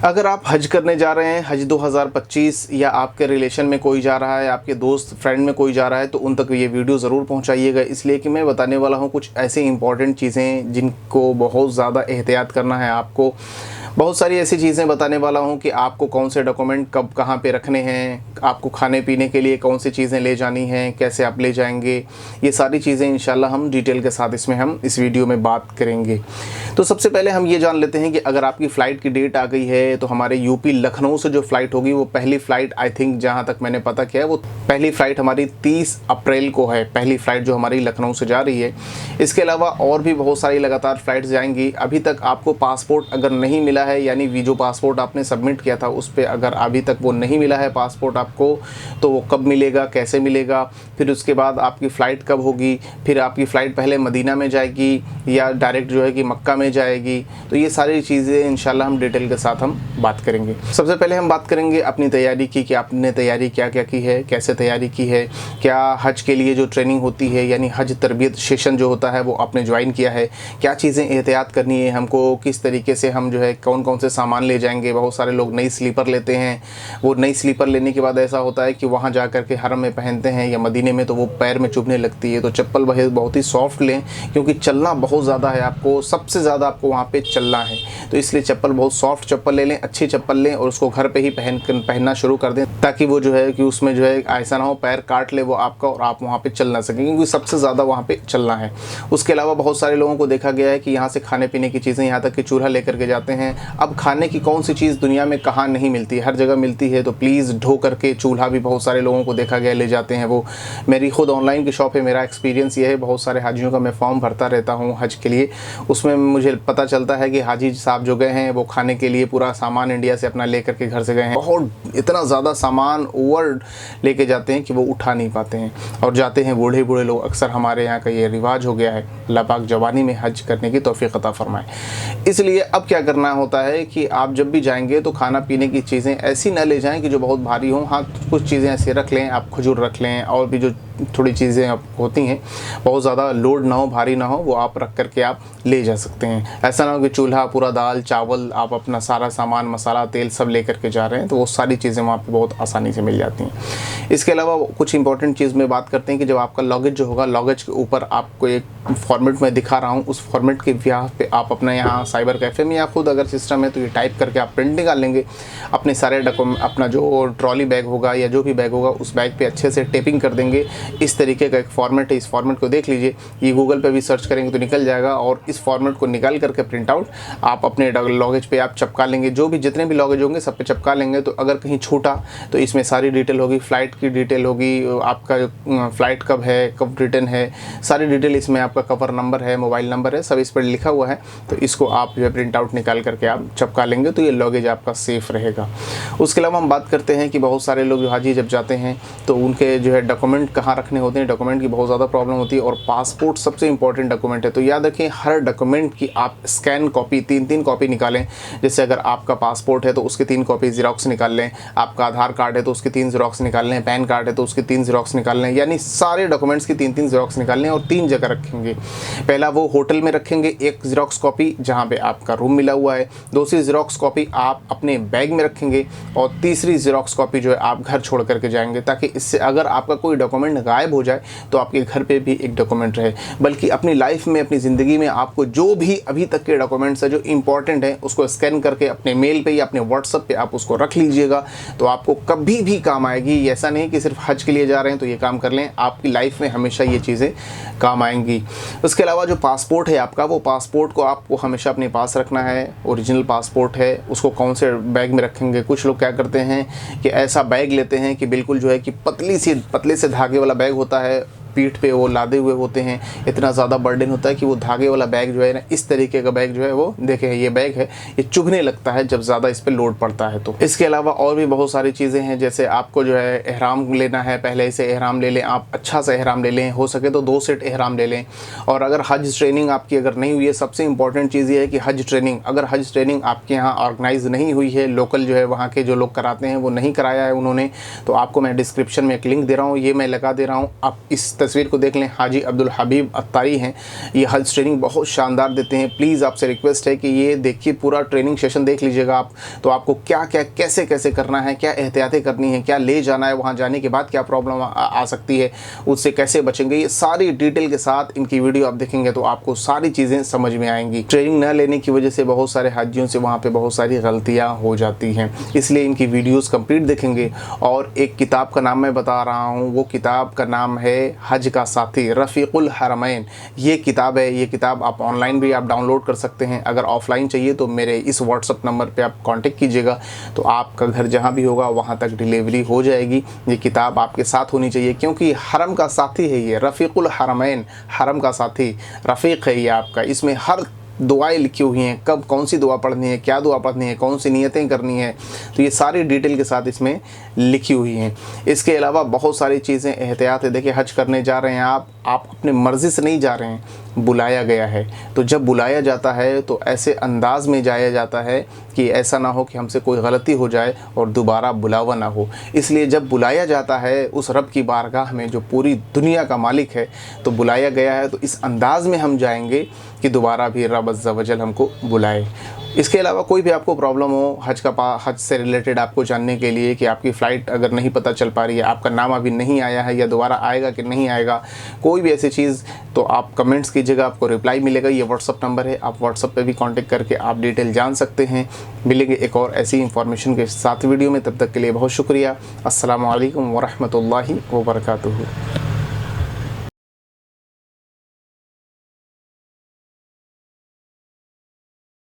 अगर आप हज करने जा रहे हैं, हज 2025, या आपके रिलेशन में कोई जा रहा है, आपके दोस्त फ्रेंड में कोई जा रहा है, तो उन तक ये वीडियो ज़रूर पहुंचाइएगा। इसलिए कि मैं बताने वाला हूं कुछ ऐसे इंपॉर्टेंट चीज़ें जिनको बहुत ज़्यादा एहतियात करना है आपको। बहुत सारी ऐसी चीज़ें बताने वाला हूं कि आपको कौन से डॉक्यूमेंट कब कहां पे रखने हैं, आपको खाने पीने के लिए कौन सी चीज़ें ले जानी हैं, कैसे आप ले जाएंगे। ये सारी चीज़ें इंशाल्लाह हम डिटेल के साथ इसमें हम इस वीडियो में बात करेंगे। तो सबसे पहले हम ये जान लेते हैं कि अगर आपकी फ़्लाइट की डेट आ गई है तो हमारे यूपी लखनऊ से जो फ़्लाइट होगी वो पहली फ़्लाइट, आई थिंक जहाँ तक मैंने पता किया है, वो पहली फ़्लाइट हमारी 30 अप्रैल को है, पहली फ़्लाइट जो हमारी लखनऊ से जा रही है। इसके अलावा और भी बहुत सारी लगातार फ़्लाइट्स जाएंगी। अभी तक आपको पासपोर्ट अगर नहीं मिला है, यानी जो पासपोर्ट आपने सबमिट किया था उस पर अगर अभी तक वो नहीं मिला है पासपोर्ट आपको, तो वो कब मिलेगा, कैसे मिलेगा, फिर उसके बाद आपकी फ़्लाइट कब होगी, फिर आपकी फ़्लाइट पहले मदीना में जाएगी या डायरेक्ट जो है कि मक्का में जाएगी, तो ये सारी चीज़ें इंशाल्लाह हम डिटेल के साथ हम बात करेंगे। सबसे पहले हम बात करेंगे अपनी तैयारी की कि आपने तैयारी क्या क्या की है, कैसे तैयारी की है, क्या हज के लिए जो ट्रेनिंग होती है यानी हज तरबियत सेशन जो होता है वो आपने ज्वाइन किया है, क्या चीज़ें एहतियात करनी है हमको, किस तरीके से हम जो है कौन कौन से सामान ले जाएंगे। बहुत सारे लोग नई स्लीपर लेते हैं, वो नई स्लीपर लेने के बाद ऐसा होता है कि वहाँ जा कर के हरम में पहनते हैं या मदीने में तो वो पैर में चुभने लगती है। तो चप्पल बहुत ही सॉफ्ट लें, क्योंकि चलना बहुत ज़्यादा है, आपको सबसे ज़्यादा आपको वहाँ पे चलना है, तो इसलिए चप्पल बहुत सॉफ्ट चप्पल ले लें, अच्छी चप्पल लें और उसको घर पे ही पहनना शुरू कर दें, ताकि वो जो है कि उसमें जो है ऐसा ना हो पैर काट ले वो आपका और आप वहाँ पे चल ना सकें, क्योंकि सबसे ज़्यादा वहाँ पे चलना है। उसके अलावा बहुत सारे लोगों को देखा गया है कि यहाँ से खाने पीने की चीज़ें, यहाँ तक कि चूल्हा लेकर के जाते हैं। अब खाने की कौन सी चीज़ दुनिया में कहाँ नहीं मिलती है, हर जगह मिलती है, तो प्लीज़ ढो करके चूल्हा भी बहुत सारे लोगों को देखा गया ले जाते हैं। वो मेरी खुद ऑनलाइन की शॉप है, मेरा एक्सपीरियंस ये है, बहुत सारे हाजियों का मैं फॉर्म भरता रहता हूँ हज के लिए, उसमें मुझे पता चलता है कि हाजी साहब जो गए हैं वो खाने के लिए पूरा सामान इंडिया से अपना लेकर के घर से गए हैं। बहुत इतना ज़्यादा सामान ओवर लेके जाते हैं कि वो उठा नहीं पाते हैं और जाते हैं बूढ़े बूढ़े लोग। अक्सर हमारे यहाँ का ये रिवाज हो गया है। अल्लाह पाक जवानी में हज करने की तौफीक अता फरमाए। इसलिए अब क्या करना होता है कि आप जब भी जाएंगे तो खाना पीने की चीज़ें ऐसी न ले जाएं कि जो बहुत भारी हों। हाँ, कुछ चीज़ें ऐसे रख लें, आप खजूर रख लें, और भी जो थोड़ी चीज़ें होती हैं बहुत ज़्यादा लोड ना हो, भारी ना हो, वो आप रख करके आप ले जा सकते हैं। ऐसा ना हो कि चूल्हा पूरा दाल चावल आप अपना सारा सामान मसाला तेल सब ले करके जा रहे हैं, तो वो सारी चीज़ें वहाँ पे बहुत आसानी से मिल जाती हैं। इसके अलावा कुछ इंपॉर्टेंट चीज़ में बात करते हैं कि जब आपका लगेज जो होगा, लगेज के ऊपर आपको एक फॉर्मेट में दिखा रहा हूँ, उस फॉर्मेट के ब्याह पे आप अपना यहाँ साइबर कैफ़े में या खुद अगर सिस्टम है तो ये टाइप करके आप प्रिंट निकाल लेंगे। अपने सारे डॉक्यूमेंट, अपना जो ट्रॉली बैग होगा या जो भी बैग होगा उस बैग पे अच्छे से टेपिंग कर देंगे। इस तरीके का एक फॉर्मेट है, इस फॉर्मेट को देख लीजिए, ये गूगल पे भी सर्च करेंगे तो निकल जाएगा। और इस फॉर्मेट को निकाल करके प्रिंट आउट आप अपने लगेज पे आप चिपका लेंगे, जो भी जितने भी लगेज होंगे सब पे चिपका लेंगे। तो अगर कहीं छूटा तो इसमें सारी डिटेल होगी, फ़्लाइट की डिटेल होगी, आपका फ़्लाइट कब है, कब रिटर्न है, सारी डिटेल इसमें, आपका कवर नंबर है, मोबाइल नंबर है, सब इस पर लिखा हुआ है। तो इसको आप जो है प्रिंट आउट निकाल करके आप चिपका लेंगे तो ये लगेज आपका सेफ़ रहेगा। उसके अलावा हम बात करते हैं कि बहुत सारे लोग जो हाजी जब जाते हैं तो उनके जो है डॉक्यूमेंट कहाँ रखने होते हैं। डॉक्यूमेंट की बहुत ज़्यादा प्रॉब्लम होती है और पासपोर्ट सबसे इंपॉर्टेंट डॉक्यूमेंट है। तो याद रखें, हर डॉक्यूमेंट की आप स्कैन कॉपी 3-3 कॉपी निकालें। जैसे अगर आपका पासपोर्ट है तो उसकी 3 कॉपी ज़ेरॉक्स निकाल लें, आपका आधार कार्ड है तो उसकी 3 ज़ेरॉक्स निकाल लें, पैन कार्ड है तो उसकी 3 ज़ेरॉक्स निकाल लें, यानी सारे डॉक्यूमेंट्स की 3-3 ज़ेरॉक्स निकाल लें और 3 जगह रखेंगे। पहला वो होटल में रखेंगे, एक ज़ेरॉक्स कॉपी जहाँ पे आपका रूम मिला हुआ है, दूसरी ज़ेरॉक्स कॉपी आप अपने बैग में रखेंगे और तीसरी ज़ेरॉक्स कॉपी जो है आप घर छोड़ करके जाएंगे, ताकि इससे अगर आपका कोई डॉक्यूमेंट गायब हो जाए तो आपके घर पे भी एक डॉक्यूमेंट रहे। बल्कि अपनी लाइफ में, अपनी ज़िंदगी में आपको जो भी अभी तक के डॉक्यूमेंट्स है जो इंपॉर्टेंट है उसको स्कैन करके अपने मेल पे या अपने व्हाट्सएप पे आप उसको रख लीजिएगा, तो आपको कभी भी काम आएगी। ऐसा नहीं कि सिर्फ हज के लिए जा रहे हैं तो ये काम कर लें, आपकी लाइफ में हमेशा ये चीज़ें काम आएंगी। उसके अलावा जो पासपोर्ट है आपका, वो पासपोर्ट को आपको हमेशा अपने पास रखना है। ओरिजिनल पासपोर्ट है, उसको कौन से बैग में रखेंगे। कुछ लोग क्या करते हैं कि ऐसा बैग लेते हैं कि बिल्कुल जो है कि पतले से धागे वाला बैग होता है, पीठ पे वो लादे हुए होते हैं, इतना ज़्यादा बर्डन होता है कि वो धागे वाला बैग जो है ना, इस तरीके का बैग जो है वो देखें, ये बैग है, ये चुभने लगता है जब ज़्यादा इस पे लोड पड़ता है। तो इसके अलावा और भी बहुत सारी चीज़ें हैं, जैसे आपको जो है एहराम लेना है, पहले से एहराम ले लें, आप अच्छा सा एहराम ले लें, हो सके तो 2 सेट एहराम ले लें। और अगर हज ट्रेनिंग आपकी अगर नहीं हुई है, सबसे इंपॉर्टेंट चीज़ ये है कि हज ट्रेनिंग आपके यहाँ ऑर्गेनाइज नहीं हुई है, लोकल जो है वहाँ के जो लोग कराते हैं वो नहीं कराया है उन्होंने, तो आपको मैं डिस्क्रिप्शन में एक लिंक दे रहा हूँ, ये मैं लगा दे रहा हूँ, आप इस तस्वीर को देख लें, हाजी अब्दुल हबीब अत्तारी हैं। ये हज ट्रेनिंग बहुत शानदार देते हैं। प्लीज़ आपसे रिक्वेस्ट है कि ये देखिए, पूरा ट्रेनिंग सेशन देख लीजिएगा आप, तो आपको क्या क्या कैसे कैसे करना है, क्या एहतियातें करनी है, क्या ले जाना है, वहाँ जाने के बाद क्या प्रॉब्लम आ सकती है, उससे कैसे बचेंगे, ये सारी डिटेल के साथ इनकी वीडियो आप देखेंगे तो आपको सारी चीज़ें समझ में आएंगी। ट्रेनिंग न लेने की वजह से बहुत सारे हाजियों से वहाँ पे बहुत सारी गलतियाँ हो जाती हैं, इसलिए इनकी वीडियोस कंप्लीट देखेंगे। और एक किताब का नाम मैं बता रहा हूँ, वो किताब का नाम है हज का साथी, रफ़ीकुल हरमैन। ये किताब है, ये किताब आप ऑनलाइन भी आप डाउनलोड कर सकते हैं। अगर ऑफलाइन चाहिए तो मेरे इस व्हाट्सअप नंबर पे आप कांटेक्ट कीजिएगा, तो आपका घर जहाँ भी होगा वहाँ तक डिलीवरी हो जाएगी। ये किताब आपके साथ होनी चाहिए, क्योंकि हरम का साथी है ये, रफ़ीकुल हरमैन, हरम का साथी, रफ़ीक है ये आपका। इसमें हर दुआएं लिखी हुई हैं, कब कौन सी दुआ पढ़नी है, क्या दुआ पढ़नी है, कौन सी नियतें करनी है, तो ये सारी डिटेल के साथ इसमें लिखी हुई हैं। इसके अलावा बहुत सारी चीज़ें एहतियात है। देखिए, हज करने जा रहे हैं आप अपने मर्ज़ी से नहीं जा रहे हैं, बुलाया गया है। तो जब बुलाया जाता है तो ऐसे अंदाज में जाया जाता है कि ऐसा ना हो कि हमसे कोई गलती हो जाए और दोबारा बुलावा ना हो। इसलिए जब बुलाया जाता है उस रब की बारगाह में जो पूरी दुनिया का मालिक है, तो बुलाया गया है तो इस अंदाज़ में हम जाएंगे कि दोबारा भी रब अज़्ज़ा वजल हमको बुलाए। इसके अलावा कोई भी आपको प्रॉब्लम हो हज से रिलेटेड, आपको जानने के लिए कि आपकी फ़्लाइट अगर नहीं पता चल पा रही है, आपका नाम अभी नहीं आया है या दोबारा आएगा कि नहीं आएगा, कोई भी ऐसी चीज़, तो आप कमेंट्स कीजिएगा, आपको रिप्लाई मिलेगा। ये व्हाट्सअप नंबर है, आप व्हाट्सअप पे भी कांटेक्ट करके आप डिटेल जान सकते हैं। मिलेंगे एक और ऐसी इंफॉर्मेशन के साथ वीडियो में, तब तक के लिए बहुत शुक्रिया। अस्सलामु अलैकुम वरहमतुल्लाहि वबरकातुहू।